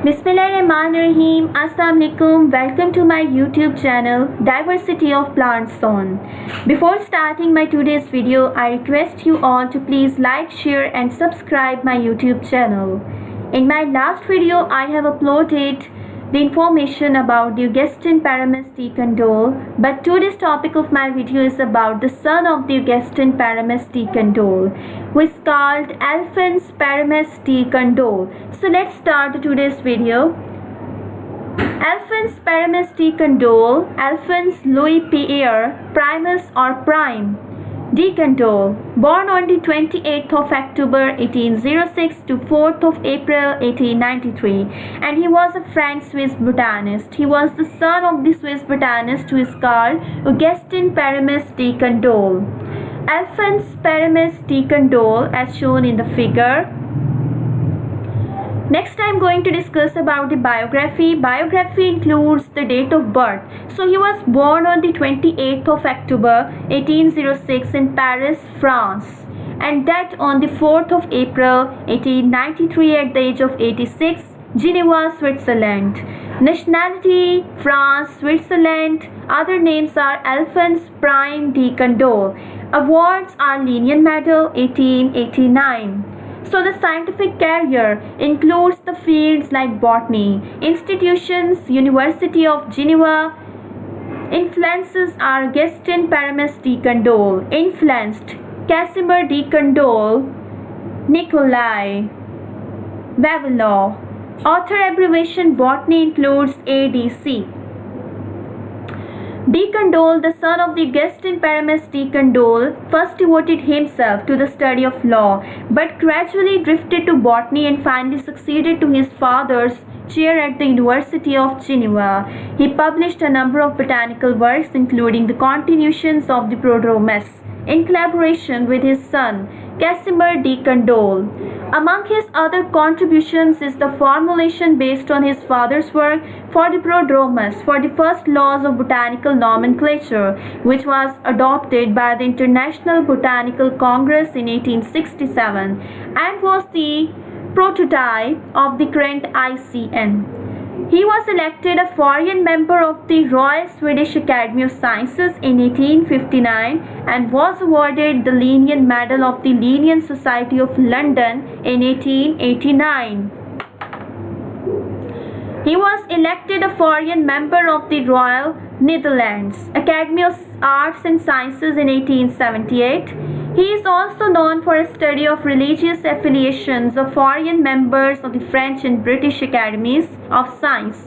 Bismillahirrahmanirrahim. Assalamu alaikum. Welcome to my YouTube channel Diversity of Plants Zone. Before starting my today's video, I request you all to please like, share and subscribe my YouTube channel. In my last video, I have uploaded the information about the Augustin Pyramus de Candolle, but today's topic of my video is about the son of the Augustin Pyramus de Candolle, who is called Alphonse Pyramus de Candolle. So let's start today's video. Alphonse Pyramus de Candolle, Alphonse Louis Pierre Pyramus or Prime de Candolle, born on the 28th of October 1806 to 4th of April 1893, and he was a French Swiss botanist. He was the son of the Swiss botanist who is called Augustin Pyramus de Candolle. Alphonse Pyramus de Candolle, as shown in the figure. Next, I am going to discuss about the biography. Biography includes the date of birth. So he was born on the 28th of October 1806 in Paris, France, and died on the 4th of April 1893 at the age of 86, Geneva, Switzerland. Nationality: France, Switzerland. Other names are Alphonse Pyramus de Candolle. Awards are Lenin Medal 1889. So the scientific career includes the fields like botany. Institutions: University of Geneva. Influences are Augustin Pyramus de Candolle. Influenced: Casimir de Candolle, Nikolai Vavilov. Author abbreviation botany includes ADC. De Candolle, the son of the Augustin Pyramus de Candolle, first devoted himself to the study of law, but gradually drifted to botany and finally succeeded to his father's chair at the University of Geneva. He published a number of botanical works, including the continuations of the Prodromus, in collaboration with his son Casimir de Candolle. Among his other contributions is the formulation based on his father's work for the Prodromus for the first laws of botanical nomenclature, which was adopted by the International Botanical Congress in 1867 and was the prototype of the current ICN. He was elected a foreign member of the Royal Swedish Academy of Sciences in 1859 and was awarded the Lenin Medal of the Linnean Society of London in 1889. He was elected a foreign member of the Royal Netherlands Academy of Arts and Sciences in 1878. He is also known for a study of religious affiliations of foreign members of the French and British Academies of Science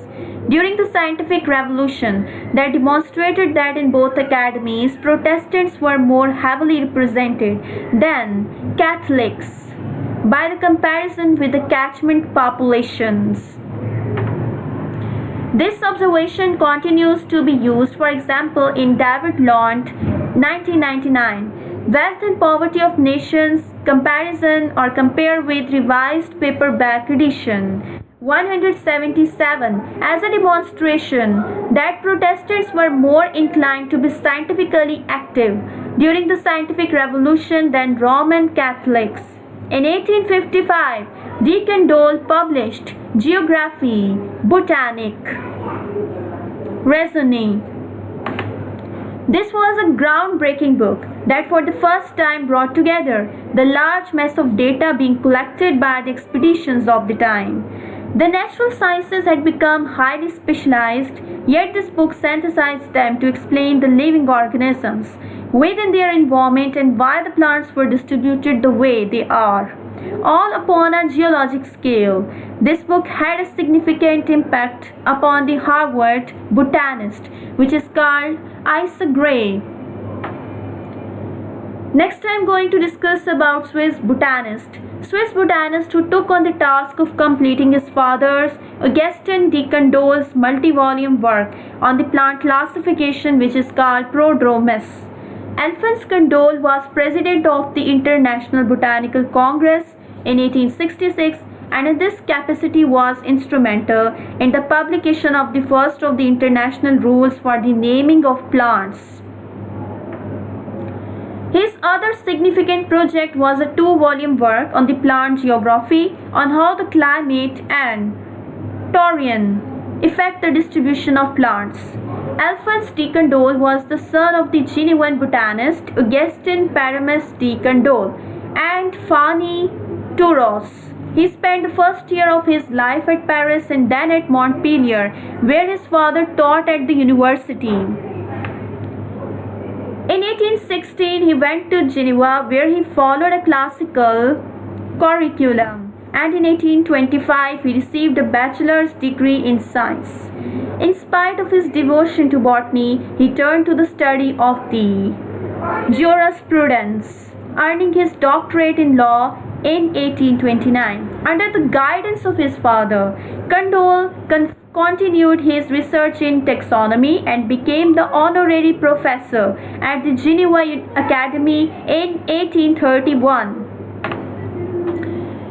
during the Scientific Revolution that demonstrated that in both academies Protestants were more heavily represented than Catholics by the comparison with the catchment populations. This observation continues to be used, for example, in David Laund, 1999. Wealth and Poverty of Nations Comparison or Compare with Revised Paperback Edition 177 as a demonstration that Protestants were more inclined to be scientifically active during the Scientific Revolution than Roman Catholics. In 1855, de Candolle published Geography, Botanique, Regni. This was a groundbreaking book that for the first time brought together the large mass of data being collected by the expeditions of the time. The natural sciences had become highly specialized, yet this book synthesized them to explain the living organisms within their environment and why the plants were distributed the way they are, all upon a geologic scale. This book had a significant impact upon the Harvard botanist, which is called Isa Gray. Next, I am going to discuss about Swiss botanist. Swiss botanist who took on the task of completing his father's Augustin de Candolle's multi-volume work on the plant classification, which is called Prodromus. Alphonse Candolle was president of the International Botanical Congress in 1866 and in this capacity was instrumental in the publication of the first of the international rules for the naming of plants. His other significant project was a 2-volume work on the plant geography, on how the climate and Taurian affect the distribution of plants. Alphonse de Candolle was the son of the Genevan botanist Augustin Pyramus de Candolle and Fanny Touros. He spent the first year of his life at Paris and then at Montpellier, where his father taught at the university. In 1816, he went to Geneva, where he followed a classical curriculum, and in 1825, he received a bachelor's degree in science. In spite of his devotion to botany, he turned to the study of the jurisprudence, earning his doctorate in law in 1829. Under the guidance of his father, Candolle continued his research in taxonomy and became the honorary professor at the Geneva Academy in 1831.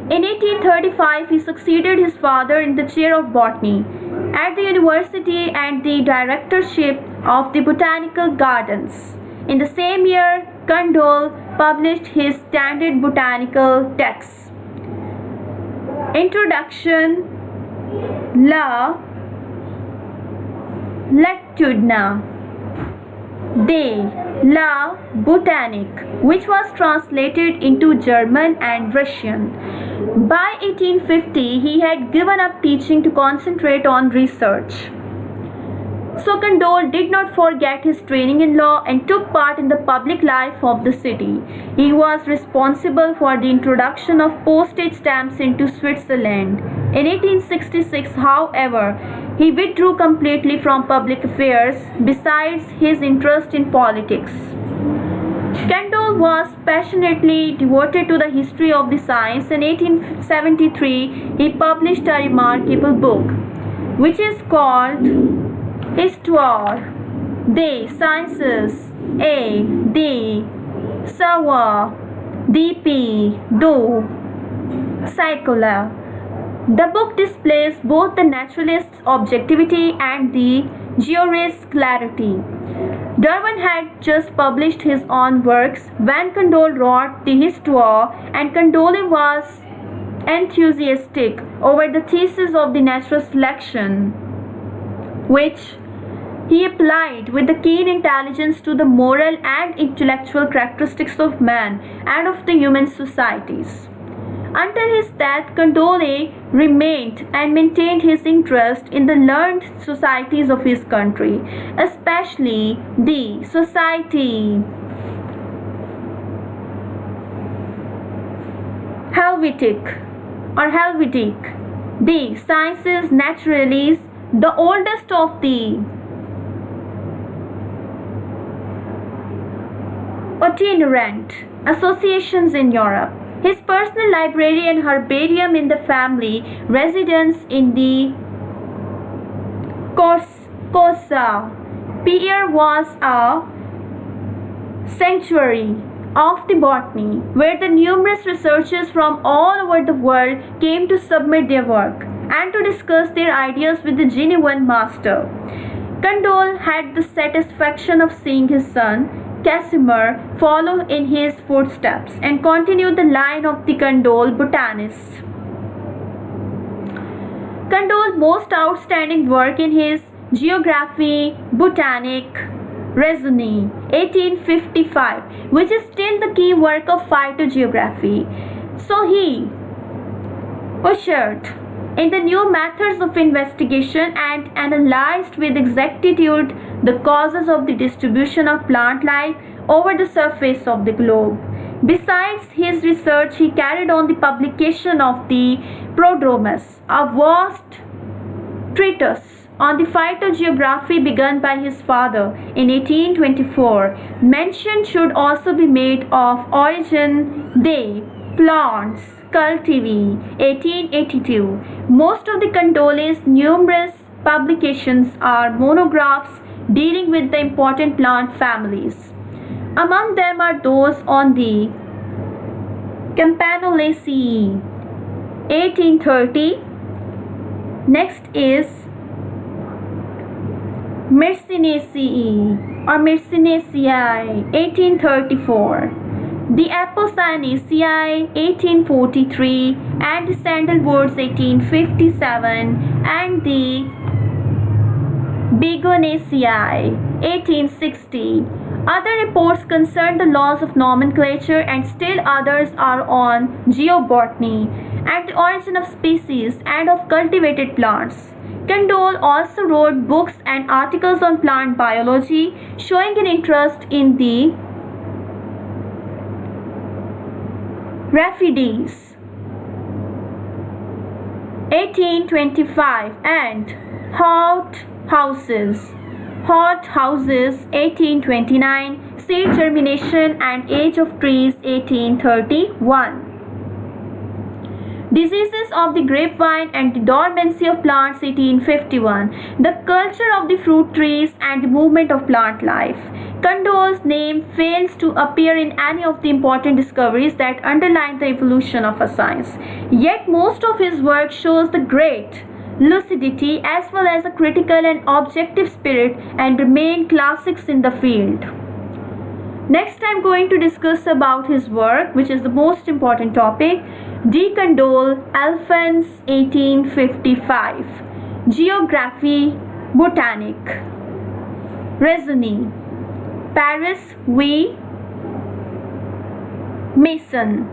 In 1835, he succeeded his father in the chair of botany at the university and the directorship of the botanical gardens. In the same year, Candolle published his standard botanical text, Introduction La Lectudina de la Botanique, which was translated into German and Russian. By 1850, he had given up teaching to concentrate on research. So Candolle did not forget his training in law and took part in the public life of the city. He was responsible for the introduction of postage stamps into Switzerland. In 1866, however, he withdrew completely from public affairs, besides his interest in politics. Candolle was passionately devoted to the history of the science. In 1873, he published a remarkable book, which is called Histoire des sciences et des savoirs depuis 2 siècles. The book displays both the naturalist's objectivity and the jurist's clarity. Darwin had just published his own works when Candolle wrote the Histoire, and Candolle was enthusiastic over the thesis of the natural selection, which he applied with the keen intelligence to the moral and intellectual characteristics of man and of the human societies. Until his death, Candolle remained and maintained his interest in the learned societies of his country, especially the Society Helvetique, the Sciences Naturalis, the oldest of the itinerant associations in Europe. His personal library and herbarium in the family residence in the Cosa Pier was a sanctuary of the botany, where the numerous researchers from all over the world came to submit their work and to discuss their ideas with the Genevan master. Candolle had the satisfaction of seeing his son Casimir follow in his footsteps and continue the line of the Candolle botanists. Candolle's most outstanding work in his Geography botanique Regni 1855, which is still the key work of phytogeography. So he ushered in the new methods of investigation and analyzed with exactitude the causes of the distribution of plant life over the surface of the globe. Besides his research, he carried on the publication of the Prodromus, a vast treatise on the phytogeography begun by his father in 1824. Mention should also be made of Origine des Plants Cultivated 1882. Most of the Candolle's numerous publications are monographs dealing with the important plant families. Among them are those on the Campanulaceae 1830. Next is Myrcinaceae or Myrcinaceae 1834. the Apocynaceae 1843 and the Sandalwoods 1857 and the Begonaceae 1860. Other reports concern the laws of nomenclature and still others are on geobotany and the origin of species and of cultivated plants. Candolle also wrote books and articles on plant biology, showing an interest in the Raphides 1825 and hothouses 1829, seed germination and age of trees 1831. Diseases of the grapevine and the dormancy of plants 1851. The culture of the fruit trees and the movement of plant life. Candolle's name fails to appear in any of the important discoveries that underline the evolution of a science. Yet most of his work shows the great lucidity as well as a critical and objective spirit and remain classics in the field. Next, I'm going to discuss about his work, which is the most important topic. De Candolle, Alphonse 1855. Geography, botanique. Regni, Paris, V. Masson.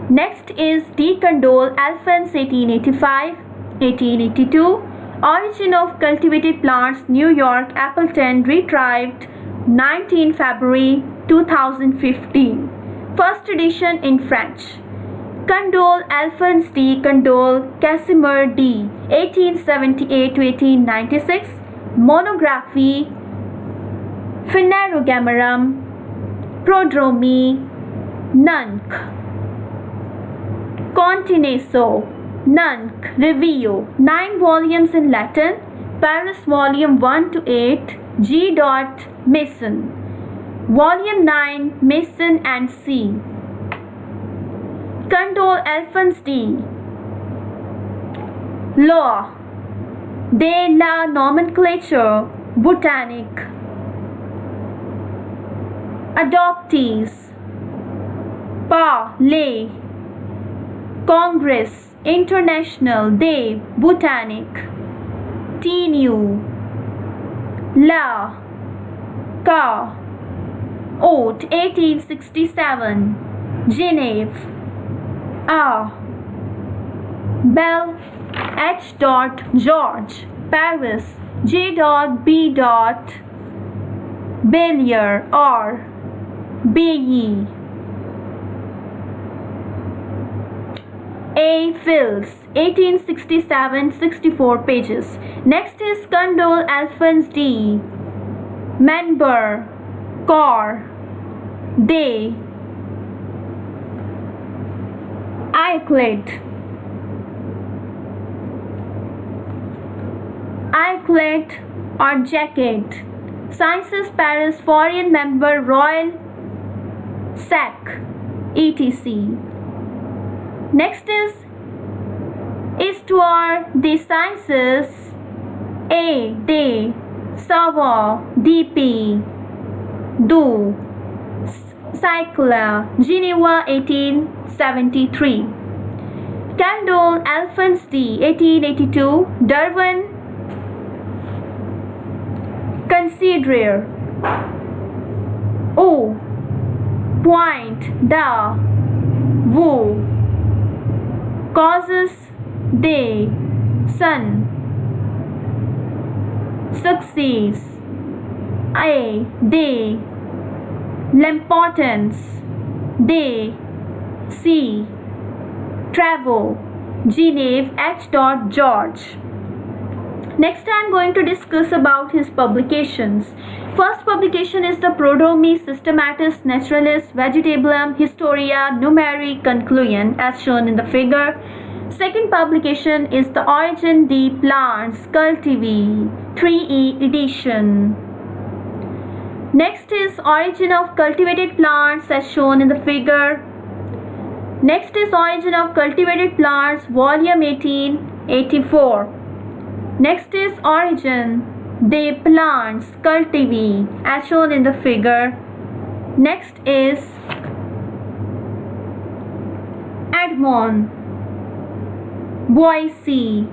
Next is De Candolle, Alphonse 1885, 1882. Origin of Cultivated Plants, New York, Appleton, retrieved 19 February 2015. First edition in French. Candolle, Alphonse D. Candolle, Casimir D. 1878 to 1896. Monography, Phanerogamerum, Prodromi, Nunc. Contineso, Nunc, Review, 9 volumes in Latin, Paris, volume 1 to 8, G. Masson, volume 9, Masson and C. Candolle, Alphonse D. Law de la nomenclature botanique. Adoptees, par les Congress International de Botanique, Tenu, La, Ca, Haute 1867, Genève, A. Bell, H. George, Paris, J. B. Bellier, R. Bailly, A. Phils, 1867, 64 pages. Next is Candolle, Alphonse D. Manber, Cor, De. Euclid, or Jacket. Sciences, Paris, foreign member, Royal Sac, etc. Next is Histoire des Sciences, A. de Savoir, D.P. Du Cycle, Geneva, 1873. Candolle, Alphonse D. 1882, Durban, Considere. O. Point da Vous Causes de Sun Success A. de L'importance de C. Travaux Genève, H. George. Next, I am going to discuss about his publications. First publication is the Prodromus, Systematis, Naturalis, Vegetabilis, Historia, Numeri, Conclusion, as shown in the figure. Second publication is the Origin des Plants, Cultivi, 3e edition. Next is Origin of Cultivated Plants, as shown in the figure. Next is Origin of Cultivated Plants, volume 1884. Next is Origin des Plants, Cultivi, as shown in the figure. Next is Edmond Boissy.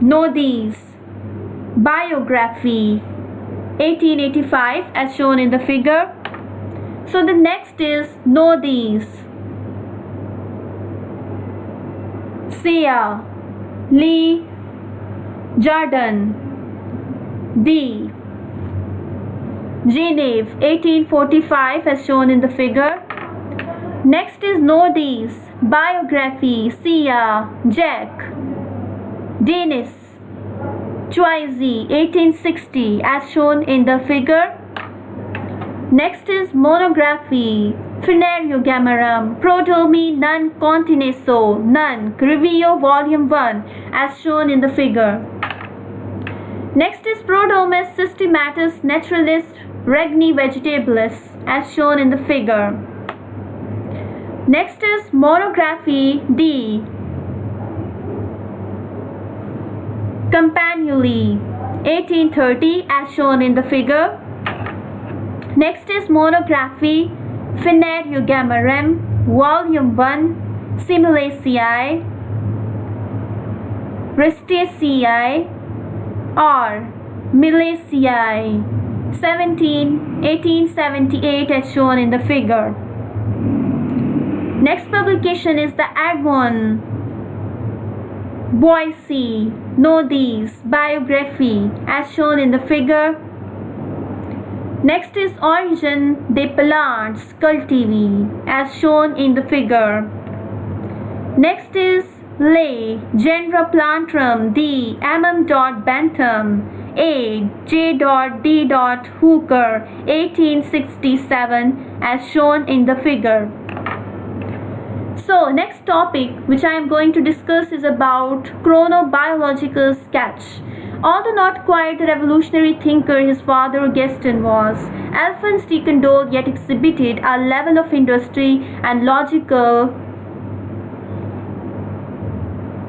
Know these. Biography 1885 as shown in the figure. So the next is know these. Sia, Lee, Jordan, D. Geneva 1845 as shown in the figure. Next is know these. Biography, Sia, Jack, Dennis, Choisy 1860 as shown in the figure. Next is monography, Phytogeography, Prodromus non contineso, non, Review Volume 1 as shown in the figure. Next is Prodromus Systematis Naturalis Regni Vegetabilis as shown in the figure. Next is monography D. Campanuli 1830 as shown in the figure. Next is monography Phytogeography Volume 1 Simulaceae Restaceae or Milaceae 1878 as shown in the figure. Next publication is the Edmond Boissy. Know these. Biography as shown in the figure. Next is Origin des Plants Cultivated as shown in the figure. Next is Lay, Genera Plantarum D. M. Bentham A. J. D. Hooker 1867 as shown in the figure. So next topic which I am going to discuss is about Chronobiological Sketch. Although not quite the revolutionary thinker his father Augustin was, Alphonse de Candolle yet exhibited a level of industry and logical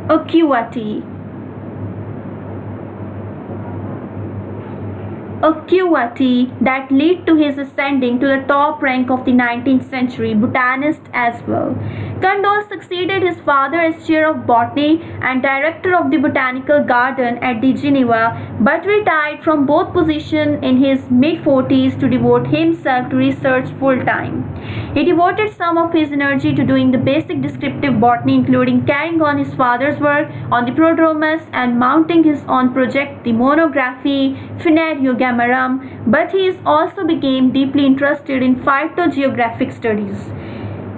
acuity that led to his ascending to the top rank of the 19th century botanist as well. Candolle succeeded his father as chair of botany and director of the botanical garden at the Geneva, but retired from both positions in his mid-40s to devote himself to research full-time. He devoted some of his energy to doing the basic descriptive botany, including carrying on his father's work on the Prodromus and mounting his own project, the monography Phytogeography, but he also became deeply interested in phytogeographic studies.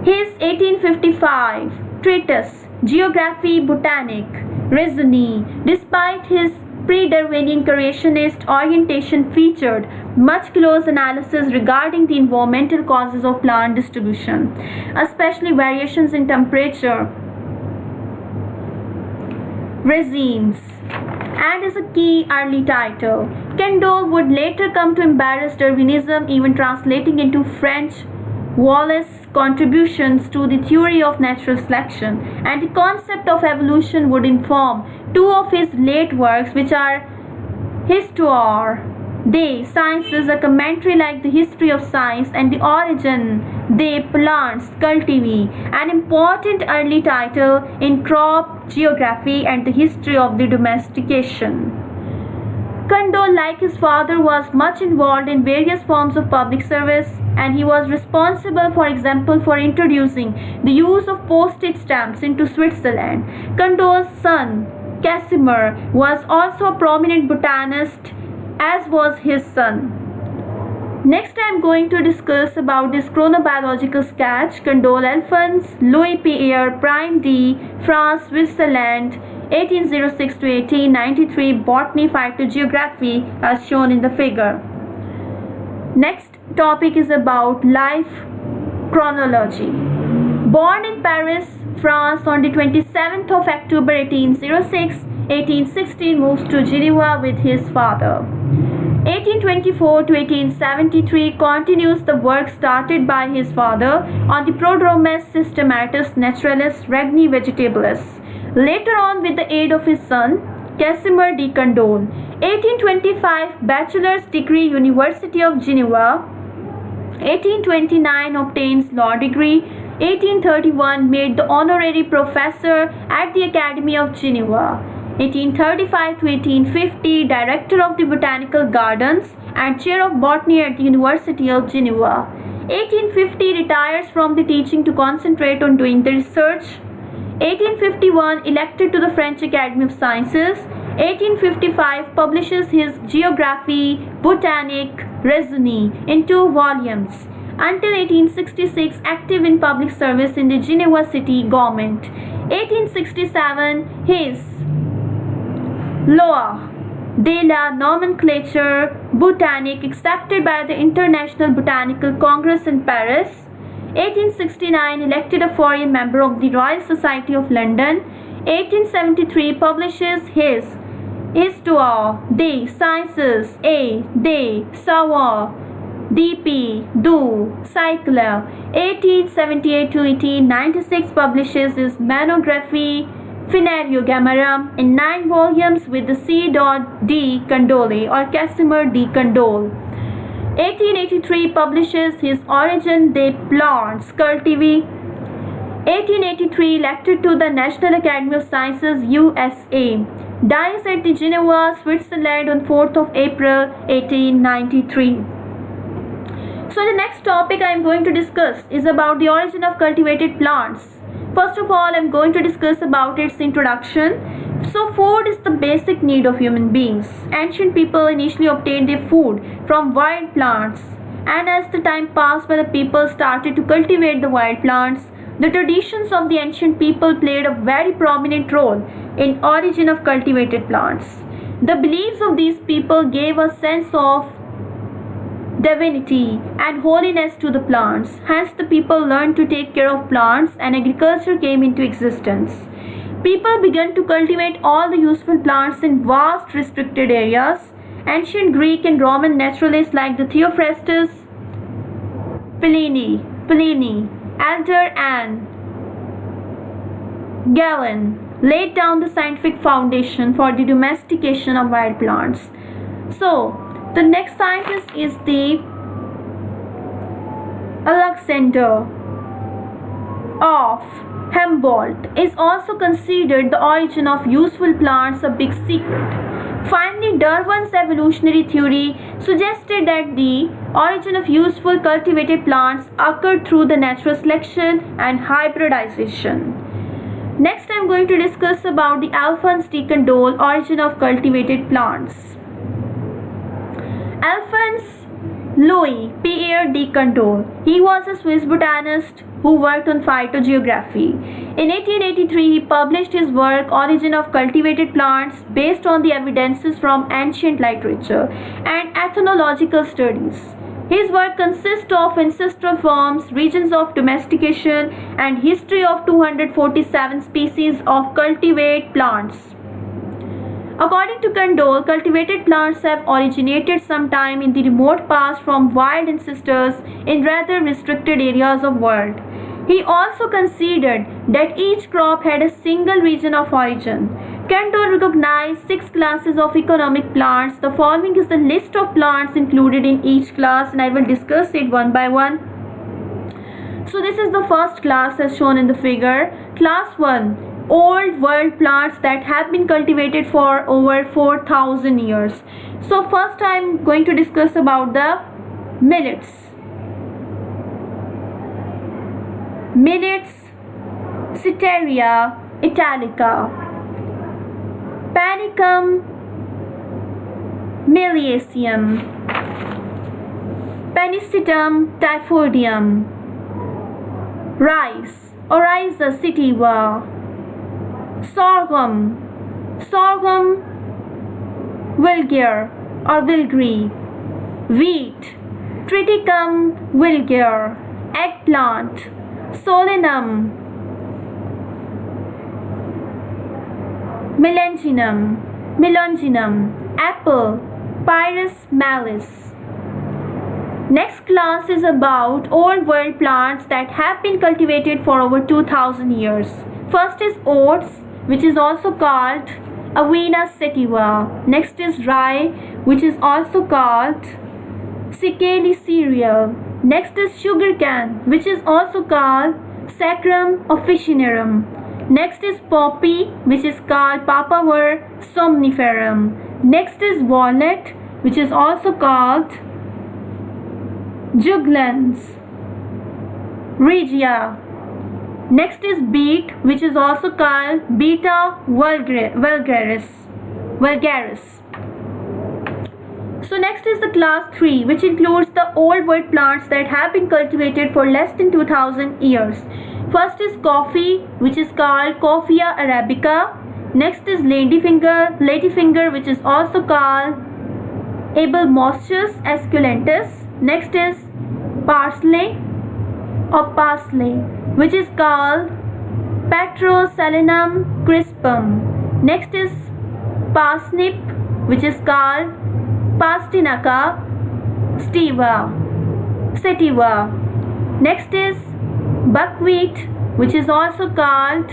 His 1855 treatise Geography botanique, Regni, despite his pre-Darwinian creationist orientation, featured much close analysis regarding the environmental causes of plant distribution, especially variations in temperature regimes, and is a key early title. Candolle would later come to embrace Darwinism, even translating into French Wallace's contributions to the theory of natural selection, and the concept of evolution would inform two of his late works, which are Histoire des Sciences, a commentary like the History of Science, and the Origin des Plants Cultivated, an important early title in crop geography and the history of the domestication. Candolle, like his father, was much involved in various forms of public service, and he was responsible, for example, for introducing the use of postage stamps into Switzerland. Candolle's son, Casimir, was also a prominent botanist, as was his son. Next, I am going to discuss about this chronobiological sketch. Candolle, Alphonse Louis Pierre Prime D. France, Switzerland, 1806 to 1893, Botany, Phytogeography, as shown in the figure. Next topic is about life chronology. Born in Paris, France on the 27th of October 1806, 1816 moves to Geneva with his father. 1824 to 1873 continues the work started by his father on the Prodromus, Systematis, Naturalis, Regni, Vegetabilis. Later on, with the aid of his son, Casimir de Candolle. 1825 bachelor's degree, University of Geneva. 1829 obtains law degree. 1831 made the honorary professor at the Academy of Geneva. 1835 to 1850 director of the Botanical Gardens and chair of botany at the University of Geneva. 1850 retires from the teaching to concentrate on doing the research. 1851 elected to the French Academy of Sciences. 1855 publishes his Geography, Botanique, Regni in 2 volumes. Until 1866 active in public service in the Geneva city government. 1867 his Loi de la nomenclature botanique accepted by the International Botanical Congress in Paris. 1869 elected a foreign member of the Royal Society of London. 1873 publishes his Histoire des sciences et des savoirs D.P. du siècle. 1878 to 1896 publishes his monography Phytogeography in 9 volumes with the C. de Candolle or Casimir de Candolle. 1883 publishes his Origine des Plants Cultivated. 1883 elected to the National Academy of Sciences USA. Dies at the Geneva, Switzerland on 4th of April 1893. So the next topic I am going to discuss is about the origin of cultivated plants. First of all, I am going to discuss about its introduction. So food is the basic need of human beings. Ancient people initially obtained their food from wild plants, and as the time passed by, the people started to cultivate the wild plants. The traditions of the ancient people played a very prominent role in origin of cultivated plants. The beliefs of these people gave a sense of divinity and holiness to the plants. Hence, the people learned to take care of plants and agriculture came into existence. People began to cultivate all the useful plants in vast restricted areas. Ancient Greek and Roman naturalists like the Theophrastus, Pliny, Elder and Galen laid down the scientific foundation for the domestication of wild plants. So, the next scientist is the Alexander of Humboldt is also considered the origin of useful plants a big secret. Finally, Darwin's evolutionary theory suggested that the origin of useful cultivated plants occurred through the natural selection and hybridization. Next, I am going to discuss about the Alphonse de Candolle origin of cultivated plants. Alphonse Louis Pierre de Candolle. He was a Swiss botanist who worked on phytogeography. In 1883, he published his work Origin of Cultivated Plants based on the evidences from ancient literature and ethnological studies. His work consists of ancestral forms, regions of domestication, and history of 247 species of cultivated plants. According to Candolle, cultivated plants have originated sometime in the remote past from wild ancestors in rather restricted areas of world. He also considered that each crop had a single region of origin. Candolle recognized 6 classes of economic plants. The following is the list of plants included in each class, and I will discuss it one by one. So this is the first class as shown in the figure. Class 1. Old world plants that have been cultivated for over 4,000 years. So first I am going to discuss about the millets. Millets, Citeria italica, Panicum miliaceum, Panicetum typhoideum, rice, Oryza sativa, sorghum vulgare or vulgare, wheat, Triticum vulgare, eggplant, Solanum, Melanginum, apple, Pyrus malis. Next class is about old world plants that have been cultivated for over 2,000 years. First is oats, which is also called Avena sativa. Next is rye, which is also called Sikali cereal. Next is sugarcane, which is also called Sacrum officinarum. Next is poppy, which is called Papaver somniferum. Next is walnut, which is also called Juglans regia. Next is beet, which is also called Beta vulgaris. So next is the class 3, which includes the old world plants that have been cultivated for less than 2000 years. First is coffee, which is called Coffea arabica. Next is ladyfinger, which is also called Abelmoschus esculentus. Next is parsley, which is called Petroselinum crispum. Next is parsnip, which is called Pastinaca sativa. Next is buckwheat, which is also called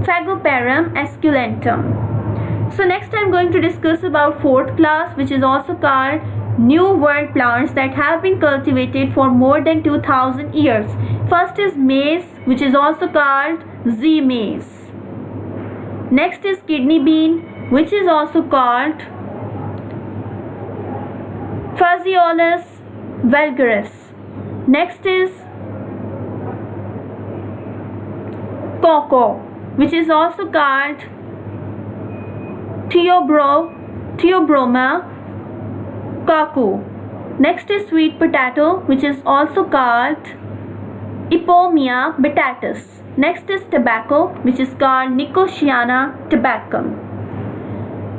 Fagoparum esculentum. So next I'm going to discuss about fourth class, which is also called New World plants that have been cultivated for more than 2000 years. First is maize, which is also called Z maize. Next is kidney bean, which is also called Phaseolus vulgaris. Next is cocoa, which is also called Theobroma kaku. Next is sweet potato, which is also called Ipomia batatus. Next is tobacco, which is called Nicotiana tabacum.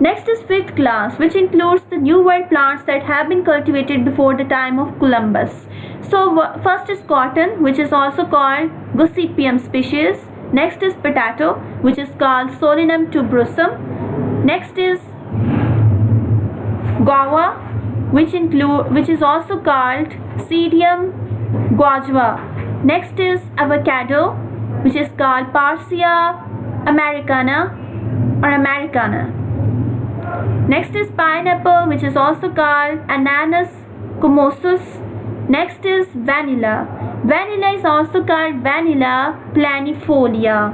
Next is fifth class, which includes the New World plants that have been cultivated before the time of Columbus. So first is cotton, which is also called Gossypium species. Next is potato, which is called Solanum tuberosum. Next is guava, which is also called Pseudium guajva. Next is avocado, which is called Parsia americana. Next is pineapple, which is also called Ananas commosus. Next is vanilla. Vanilla is also called Vanilla planifolia.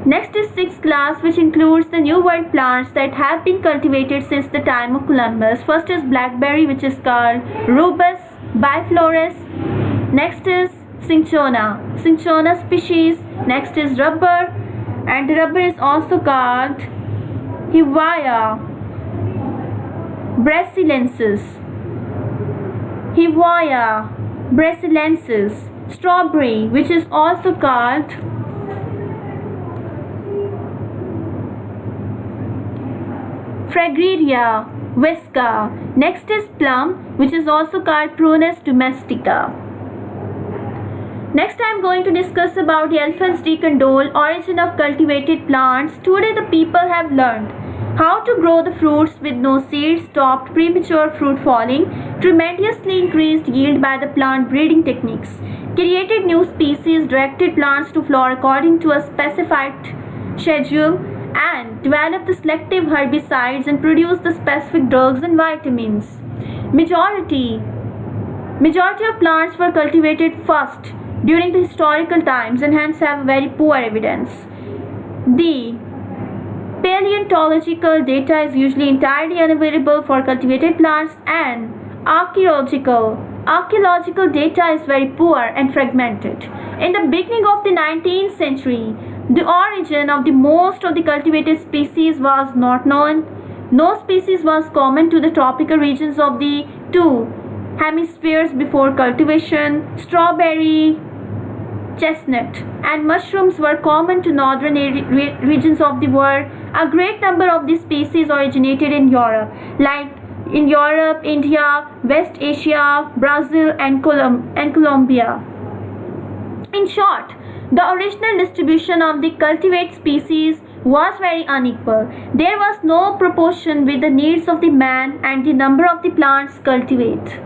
Next is sixth class, which includes the New World plants that have been cultivated since the time of Columbus. First is blackberry, which is called Rubus biflorus. Next is cinchona species. Next is rubber, and the rubber is also called Hevea brasilensis. Strawberry, which is also called Fragaria visca. Next is plum, which is also called Prunus domestica. Next I am going to discuss about the Alphonse de Candolle, origin of cultivated plants. Today the people have learned how to grow the fruits with no seeds, stopped premature fruit falling, tremendously increased yield by the plant breeding techniques, created new species, directed plants to flower according to a specified schedule, and developed the selective herbicides and produced the specific drugs and vitamins. Majority of plants were cultivated first during the historical times and hence have very poor evidence. The paleontological data is usually entirely unavailable for cultivated plants, and archaeological data is very poor and fragmented. In the beginning of the 19th century, the origin of the most of the cultivated species was not known. No species was common to the tropical regions of the two hemispheres before cultivation. Strawberry, chestnut, and mushrooms were common to northern regions of the world. A great number of these species originated in Europe, India, West Asia, Brazil, and Colombia. In short, the original distribution of the cultivated species was very unequal. There was no proportion with the needs of the man and the number of the plants cultivated.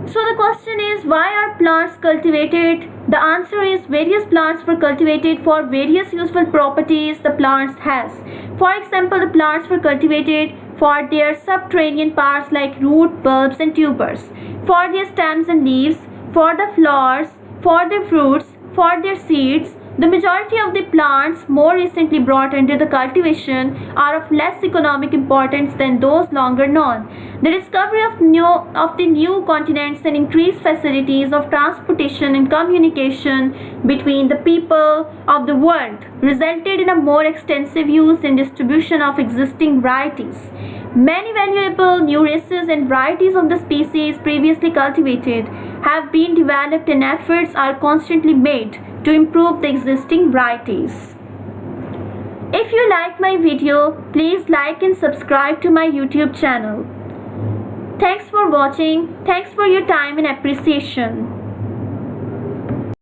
So the question is, why are plants cultivated? The answer is, various plants were cultivated for various useful properties the plants has. For example, the plants were cultivated for their subterranean parts like root, bulbs, and tubers, for their stems and leaves, for the flowers, for their fruits, for their seeds. The majority of the plants more recently brought under the cultivation are of less economic importance than those longer known. The discovery of the new continents and increased facilities of transportation and communication between the people of the world resulted in a more extensive use and distribution of existing varieties. Many valuable new races and varieties of the species previously cultivated have been developed, and efforts are constantly made to improve the existing varieties. If you like my video, please like and subscribe to my YouTube channel. Thanks for watching. Thanks for your time and appreciation.